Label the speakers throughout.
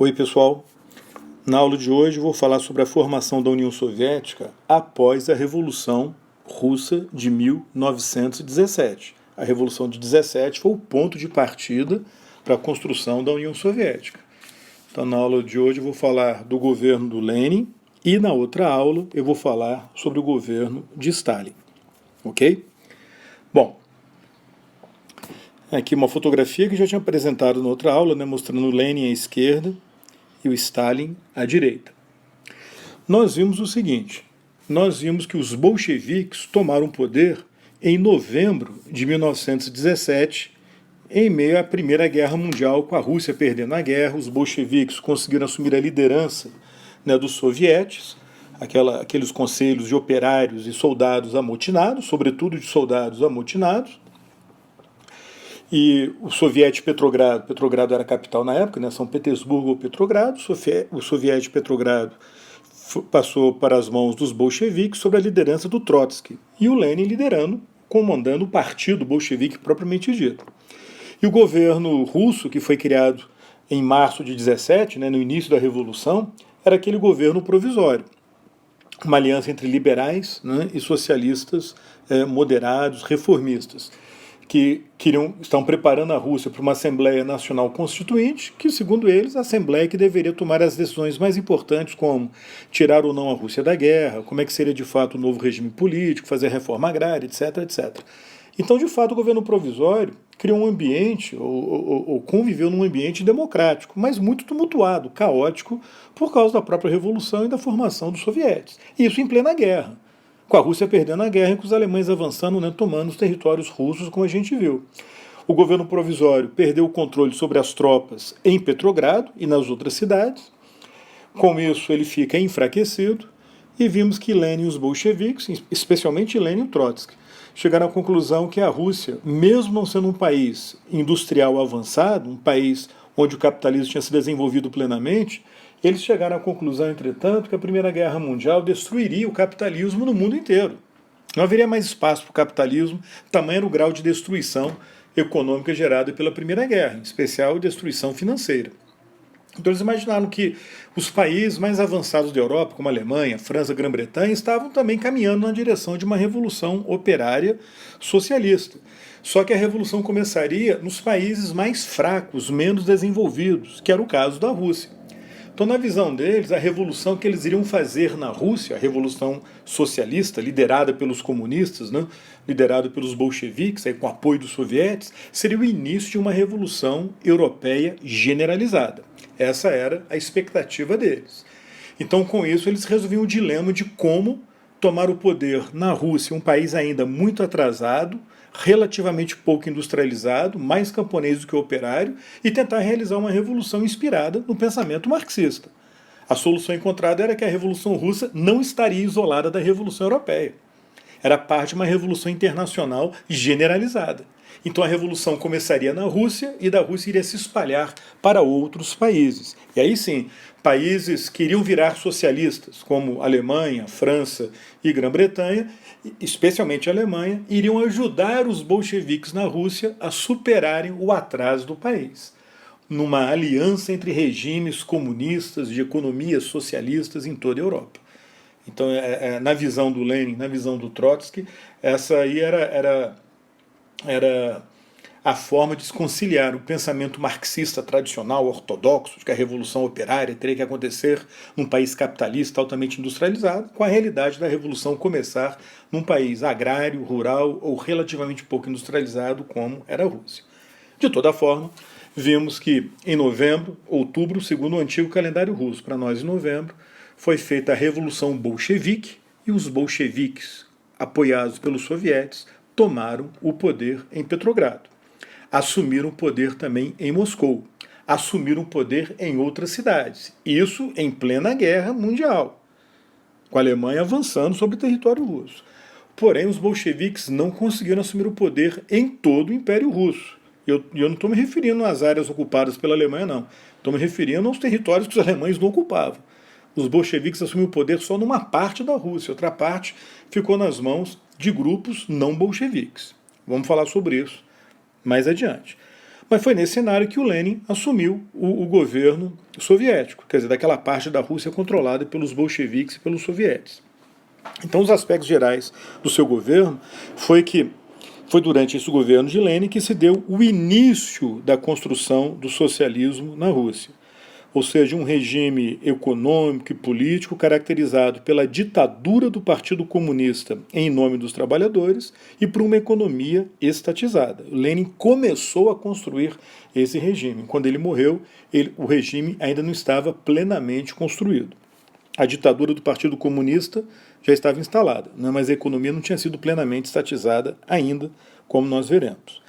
Speaker 1: Oi, pessoal. Na aula de hoje vou falar sobre a formação da União Soviética após a Revolução Russa de 1917. A Revolução de 17 foi o ponto de partida para a construção da União Soviética. Então, na aula de hoje eu vou falar do governo do Lenin e na outra aula eu vou falar sobre o governo de Stalin. Ok? Bom, aqui uma fotografia que eu já tinha apresentado na outra aula, mostrando o Lenin à esquerda e o Stalin à direita. Nós vimos o seguinte, nós vimos que os bolcheviques tomaram poder em novembro de 1917, em meio à Primeira Guerra Mundial, com a Rússia perdendo a guerra. Os bolcheviques conseguiram assumir a liderança dos sovietes, aqueles conselhos de operários e soldados amotinados, sobretudo de soldados amotinados. E o soviete Petrogrado era a capital na época, São Petersburgo ou Petrogrado, o soviete Petrogrado passou para as mãos dos bolcheviques sob a liderança do Trotsky, e o Lenin comandando o partido bolchevique propriamente dito. E o governo russo, que foi criado em março de 17, no início da Revolução, era aquele governo provisório, uma aliança entre liberais e socialistas moderados, reformistas, que estão preparando a Rússia para uma Assembleia Nacional Constituinte, que, segundo eles, a Assembleia que deveria tomar as decisões mais importantes, como tirar ou não a Rússia da guerra, como é que seria de fato o novo regime político, fazer a reforma agrária, etc, etc. Então, de fato, o governo provisório criou um ambiente, ou conviveu num ambiente democrático, mas muito tumultuado, caótico, por causa da própria Revolução e da formação dos sovietes. Isso em plena guerra, com a Rússia perdendo a guerra e com os alemães avançando, tomando os territórios russos, como a gente viu. O governo provisório perdeu o controle sobre as tropas em Petrogrado e nas outras cidades. Com isso, ele fica enfraquecido, e vimos que Lenin e os bolcheviques, especialmente Lenin e Trotsky, chegaram à conclusão que a Rússia, mesmo não sendo um país industrial avançado, um país onde o capitalismo tinha se desenvolvido plenamente, eles chegaram à conclusão, entretanto, que a Primeira Guerra Mundial destruiria o capitalismo no mundo inteiro. Não haveria mais espaço para o capitalismo, tamanho era o grau de destruição econômica gerada pela Primeira Guerra, em especial destruição financeira. Então eles imaginaram que os países mais avançados da Europa, como a Alemanha, França, Grã-Bretanha, estavam também caminhando na direção de uma revolução operária socialista. Só que a revolução começaria nos países mais fracos, menos desenvolvidos, que era o caso da Rússia. Então, na visão deles, a revolução que eles iriam fazer na Rússia, a revolução socialista, liderada pelos comunistas, liderada pelos bolcheviques, com o apoio dos sovietes, seria o início de uma revolução europeia generalizada. Essa era a expectativa deles. Então, com isso, eles resolviam o dilema de como tomar o poder na Rússia, um país ainda muito atrasado, relativamente pouco industrializado, mais camponês do que operário, e tentar realizar uma revolução inspirada no pensamento marxista. A solução encontrada era que a Revolução Russa não estaria isolada da Revolução Europeia. Era parte de uma revolução internacional generalizada. Então a revolução começaria na Rússia e da Rússia iria se espalhar para outros países. E aí sim, países que iriam virar socialistas, como Alemanha, França e Grã-Bretanha, especialmente a Alemanha, iriam ajudar os bolcheviques na Rússia a superarem o atraso do país, numa aliança entre regimes comunistas de economias socialistas em toda a Europa. Então, na visão do Lenin, na visão do Trotsky, essa aí era a forma de se conciliar o pensamento marxista tradicional, ortodoxo, de que a revolução operária teria que acontecer num país capitalista altamente industrializado, com a realidade da revolução começar num país agrário, rural ou relativamente pouco industrializado, como era a Rússia. De toda forma, vimos que em outubro, segundo o antigo calendário russo, para nós em novembro, foi feita a Revolução Bolchevique, e os bolcheviques, apoiados pelos sovietes, tomaram o poder em Petrogrado. Assumiram o poder também em Moscou. Assumiram o poder em outras cidades. Isso em plena guerra mundial, com a Alemanha avançando sobre o território russo. Porém, os bolcheviques não conseguiram assumir o poder em todo o Império Russo. E eu não estou me referindo às áreas ocupadas pela Alemanha, não. Estou me referindo aos territórios que os alemães não ocupavam. Os bolcheviques assumiram o poder só numa parte da Rússia. Outra parte ficou nas mãos de grupos não bolcheviques. Vamos falar sobre isso mais adiante. Mas foi nesse cenário que o Lenin assumiu o governo soviético, quer dizer, daquela parte da Rússia controlada pelos bolcheviques e pelos sovietes. Então, os aspectos gerais do seu governo foi durante esse governo de Lenin que se deu o início da construção do socialismo na Rússia. Ou seja, um regime econômico e político caracterizado pela ditadura do Partido Comunista em nome dos trabalhadores e por uma economia estatizada. Lenin começou a construir esse regime. Quando ele morreu, o regime ainda não estava plenamente construído. A ditadura do Partido Comunista já estava instalada, né, mas a economia não tinha sido plenamente estatizada ainda, como nós veremos.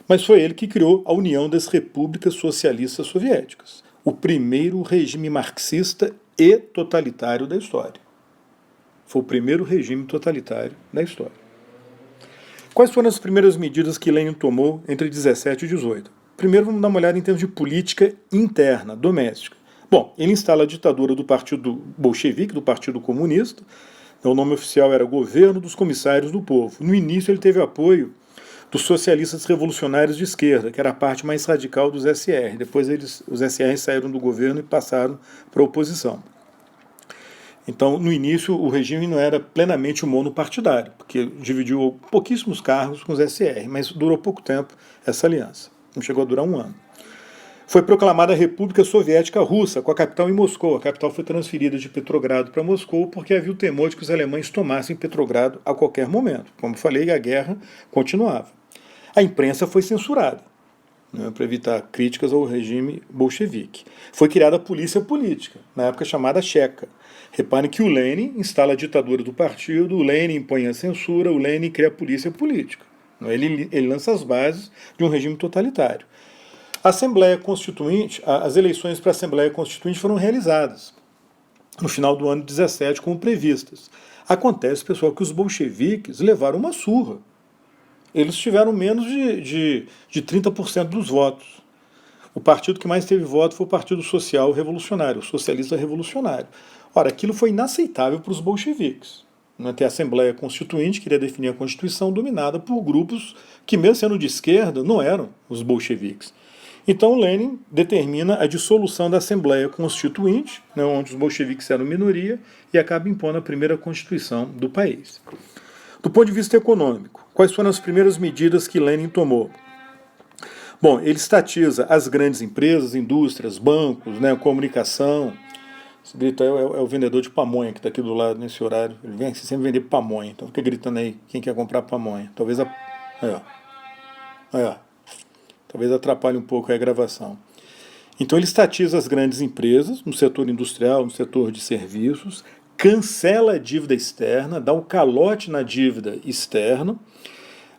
Speaker 1: Mas foi ele que criou a União das Repúblicas Socialistas Soviéticas, o primeiro regime marxista e totalitário da história. Foi o primeiro regime totalitário da história. Quais foram as primeiras medidas que Lenin tomou entre 17 e 18? Primeiro, vamos dar uma olhada em termos de política interna, doméstica. Bom, ele instala a ditadura do Partido Bolchevique, do Partido Comunista. O nome oficial era Governo dos Comissários do Povo. No início, ele teve apoio dos socialistas revolucionários de esquerda, que era a parte mais radical dos SR. Depois os SR saíram do governo e passaram para a oposição. Então, no início, o regime não era plenamente monopartidário, porque dividiu pouquíssimos cargos com os SR, mas durou pouco tempo essa aliança. Não chegou a durar um ano. Foi proclamada a República Soviética Russa, com a capital em Moscou. A capital foi transferida de Petrogrado para Moscou porque havia o temor de que os alemães tomassem Petrogrado a qualquer momento. Como falei, a guerra continuava. A imprensa foi censurada, né, para evitar críticas ao regime bolchevique. Foi criada a polícia política, na época chamada Checa. Reparem que o Lenin instala a ditadura do partido, o Lenin impõe a censura, o Lenin cria a polícia política. Ele lança as bases de um regime totalitário. A Assembleia Constituinte, as eleições para a Assembleia Constituinte foram realizadas no final do ano 17, como previstas. Acontece, pessoal, que os bolcheviques levaram uma surra. Eles tiveram menos de 30% dos votos. O partido que mais teve voto foi o Partido Social Revolucionário, o Socialista Revolucionário. Ora, aquilo foi inaceitável para os bolcheviques. Ter a Assembleia Constituinte, que queria definir a Constituição, dominada por grupos que, mesmo sendo de esquerda, não eram os bolcheviques. Então Lenin determina a dissolução da Assembleia Constituinte, né, onde os bolcheviques eram minoria, e acaba impondo a primeira Constituição do país. Do ponto de vista econômico, quais foram as primeiras medidas que Lenin tomou? Bom, ele estatiza as grandes empresas, indústrias, bancos, né, comunicação. Esse grito aí é o vendedor de pamonha que está aqui do lado nesse horário. Ele vem sempre vender pamonha, então fica gritando aí quem quer comprar pamonha. Talvez talvez atrapalhe um pouco a gravação. Então ele estatiza as grandes empresas no setor industrial, no setor de serviços, cancela a dívida externa, dá o calote na dívida externa.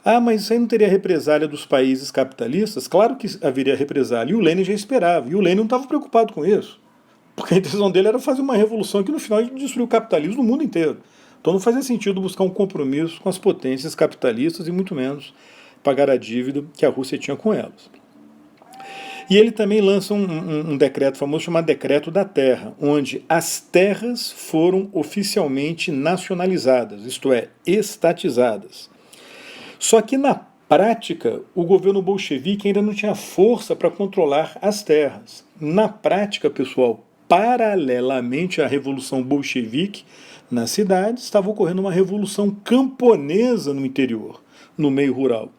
Speaker 1: Ah, mas isso aí não teria represália dos países capitalistas? Claro que haveria represália, e o Lenin já esperava, e o Lenin não estava preocupado com isso, porque a intenção dele era fazer uma revolução que no final ia destruir o capitalismo no mundo inteiro. Então não fazia sentido buscar um compromisso com as potências capitalistas e muito menos pagar a dívida que a Rússia tinha com elas. E ele também lança um decreto famoso chamado Decreto da Terra, onde as terras foram oficialmente nacionalizadas, isto é, estatizadas. Só que na prática, o governo bolchevique ainda não tinha força para controlar as terras. Na prática, pessoal, paralelamente à Revolução Bolchevique, nas cidades, estava ocorrendo uma revolução camponesa no interior, no meio rural.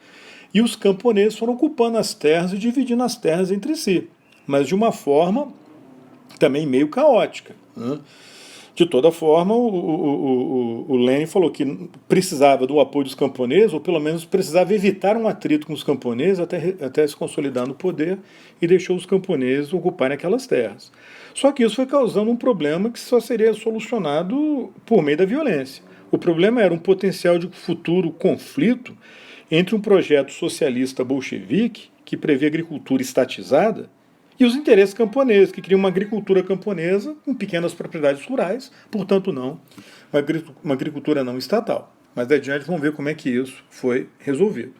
Speaker 1: E os camponeses foram ocupando as terras e dividindo as terras entre si, mas de uma forma também meio caótica, né? De toda forma, o Lenin falou que precisava do apoio dos camponeses, ou pelo menos precisava evitar um atrito com os camponeses até se consolidar no poder, e deixou os camponeses ocuparem aquelas terras. Só que isso foi causando um problema que só seria solucionado por meio da violência. O problema era um potencial de futuro conflito entre um projeto socialista bolchevique, que previa agricultura estatizada, e os interesses camponeses, que queriam uma agricultura camponesa com pequenas propriedades rurais, portanto não, uma agricultura não estatal. Mas adiante vamos ver como é que isso foi resolvido.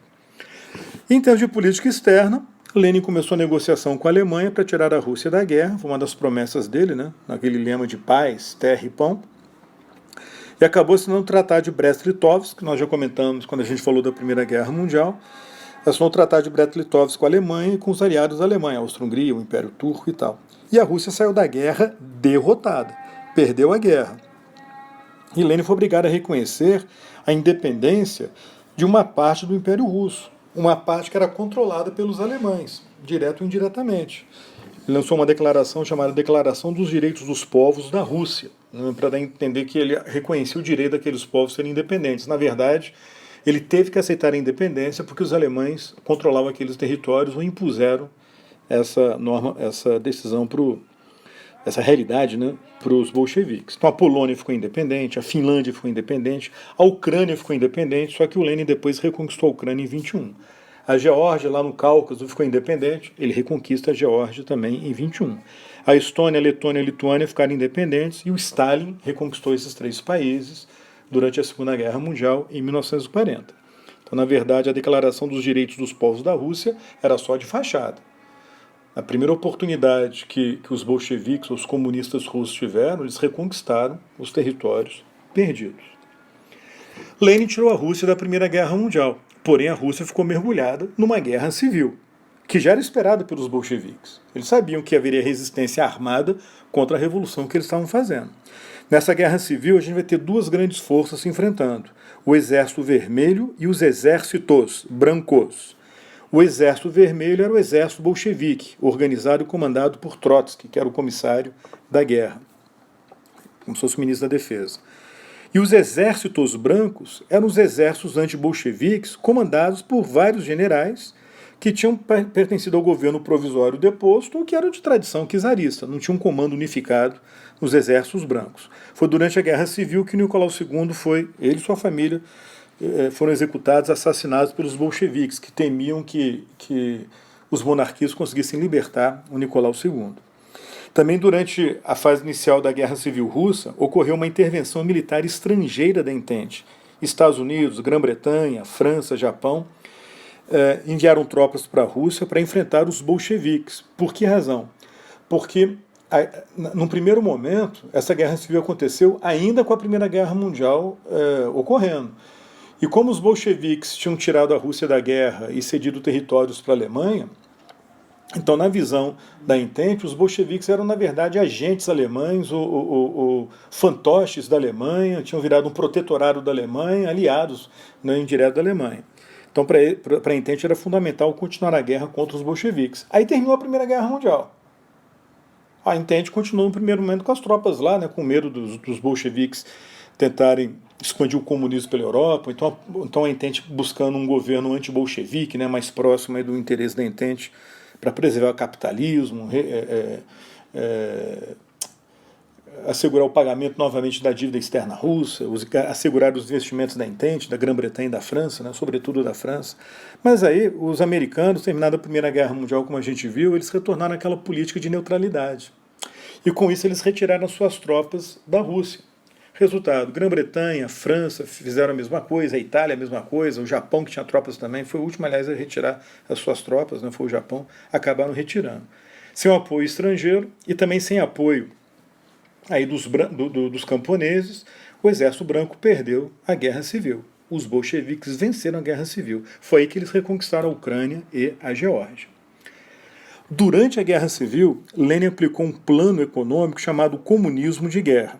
Speaker 1: Em termos de política externa, Lenin começou a negociação com a Alemanha para tirar a Rússia da guerra, foi uma das promessas dele, né, naquele lema de paz, terra e pão, e acabou assinando o Tratado de Brest-Litovsk, que nós já comentamos quando a gente falou da Primeira Guerra Mundial, assinou o Tratado de Brest-Litovsk com a Alemanha e com os aliados da Alemanha, a Áustria-Hungria, o Império Turco e tal. E a Rússia saiu da guerra derrotada, perdeu a guerra. E Lenin foi obrigado a reconhecer a independência de uma parte do Império Russo, uma parte que era controlada pelos alemães, direto ou indiretamente. Ele lançou uma declaração chamada Declaração dos Direitos dos Povos da Rússia, para dar a entender que ele reconhecia o direito daqueles povos serem independentes. Na verdade, ele teve que aceitar a independência porque os alemães controlavam aqueles territórios ou impuseram essa decisão essa realidade, né, para os bolcheviques. Então a Polônia ficou independente, a Finlândia ficou independente, a Ucrânia ficou independente, só que o Lenin depois reconquistou a Ucrânia em 21. A Geórgia, lá no Cáucaso, ficou independente, ele reconquista a Geórgia também em 21. A Estônia, a Letônia e a Lituânia ficaram independentes e o Stalin reconquistou esses 3 países durante a Segunda Guerra Mundial em 1940. Então, na verdade, a Declaração dos Direitos dos Povos da Rússia era só de fachada. A primeira oportunidade que os bolcheviques, os comunistas russos tiveram, eles reconquistaram os territórios perdidos. Lenin tirou a Rússia da Primeira Guerra Mundial, porém a Rússia ficou mergulhada numa guerra civil, que já era esperada pelos bolcheviques. Eles sabiam que haveria resistência armada contra a revolução que eles estavam fazendo. Nessa guerra civil, a gente vai ter 2 grandes forças se enfrentando, o Exército Vermelho e os Exércitos Brancos. O Exército Vermelho era o exército bolchevique, organizado e comandado por Trotsky, que era o comissário da guerra, como se fosse o ministro da Defesa. E os exércitos brancos eram os exércitos anti-bolcheviques comandados por vários generais que tinham pertencido ao governo provisório deposto ou que eram de tradição czarista, não tinha um comando unificado nos exércitos brancos. Foi durante a Guerra Civil que Nicolau II ele e sua família, foram executados, assassinados pelos bolcheviques, que temiam que os monarquistas conseguissem libertar o Nicolau II. Também durante a fase inicial da Guerra Civil Russa, ocorreu uma intervenção militar estrangeira da Entente. Estados Unidos, Grã-Bretanha, França, Japão, enviaram tropas para a Rússia para enfrentar os bolcheviques. Por que razão? Porque, num primeiro momento, essa Guerra Civil aconteceu ainda com a Primeira Guerra Mundial ocorrendo. E como os bolcheviques tinham tirado a Rússia da guerra e cedido territórios para a Alemanha, então, na visão da Entente, os bolcheviques eram, na verdade, agentes alemães, ou fantoches da Alemanha, tinham virado um protetorado da Alemanha, aliados, né, indireto da Alemanha. Então, para a Entente era fundamental continuar a guerra contra os bolcheviques. Aí terminou a Primeira Guerra Mundial. A Entente continuou no primeiro momento com as tropas lá, né, com medo dos bolcheviques tentarem expandir o comunismo pela Europa, então a Entente buscando um governo anti-bolchevique, né, mais próximo aí do interesse da Entente, para preservar o capitalismo, assegurar o pagamento novamente da dívida externa russa, assegurar os investimentos da Entente, da Grã-Bretanha e da França, né, sobretudo da França. Mas aí os americanos, terminada a Primeira Guerra Mundial, como a gente viu, eles retornaram àquela política de neutralidade. E com isso eles retiraram suas tropas da Rússia. Resultado, Grã-Bretanha, França fizeram a mesma coisa, a Itália a mesma coisa, o Japão, que tinha tropas também, foi o último, aliás, a retirar as suas tropas, né, foi o Japão, acabaram retirando. Sem o apoio estrangeiro e também sem apoio aí dos camponeses, o Exército Branco perdeu a Guerra Civil. Os bolcheviques venceram a Guerra Civil. Foi aí que eles reconquistaram a Ucrânia e a Geórgia. Durante a Guerra Civil, Lenin aplicou um plano econômico chamado comunismo de guerra.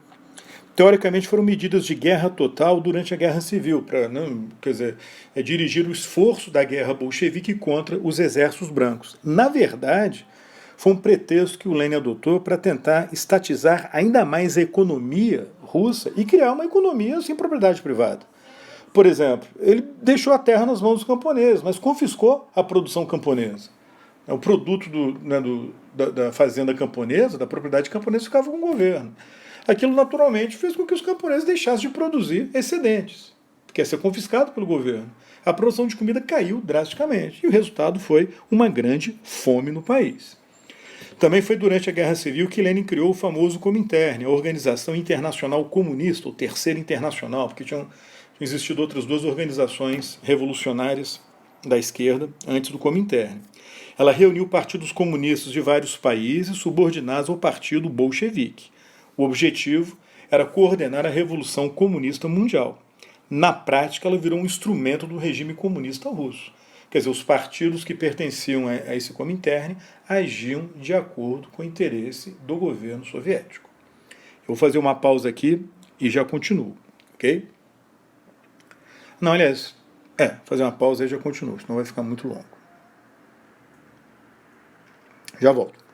Speaker 1: Teoricamente foram medidas de guerra total durante a Guerra Civil, para dirigir o esforço da guerra bolchevique contra os exércitos brancos. Na verdade, foi um pretexto que o Lenin adotou para tentar estatizar ainda mais a economia russa e criar uma economia sem propriedade privada. Por exemplo, ele deixou a terra nas mãos dos camponeses, mas confiscou a produção camponesa. O produto da fazenda camponesa, da propriedade camponesa, ficava com o governo. Aquilo naturalmente fez com que os camponeses deixassem de produzir excedentes, que ia ser confiscado pelo governo. A produção de comida caiu drasticamente e o resultado foi uma grande fome no país. Também foi durante a Guerra Civil que Lenin criou o famoso Comintern, a Organização Internacional Comunista, ou Terceira Internacional, porque tinham existido outras 2 organizações revolucionárias da esquerda antes do Comintern. Ela reuniu partidos comunistas de vários países subordinados ao Partido Bolchevique. O objetivo era coordenar a Revolução Comunista Mundial. Na prática, ela virou um instrumento do regime comunista russo. Quer dizer, os partidos que pertenciam a esse Comintern agiam de acordo com o interesse do governo soviético. Eu vou fazer uma pausa aqui e já continuo, ok? Não, aliás, fazer uma pausa e já continuo, senão vai ficar muito longo. Já volto.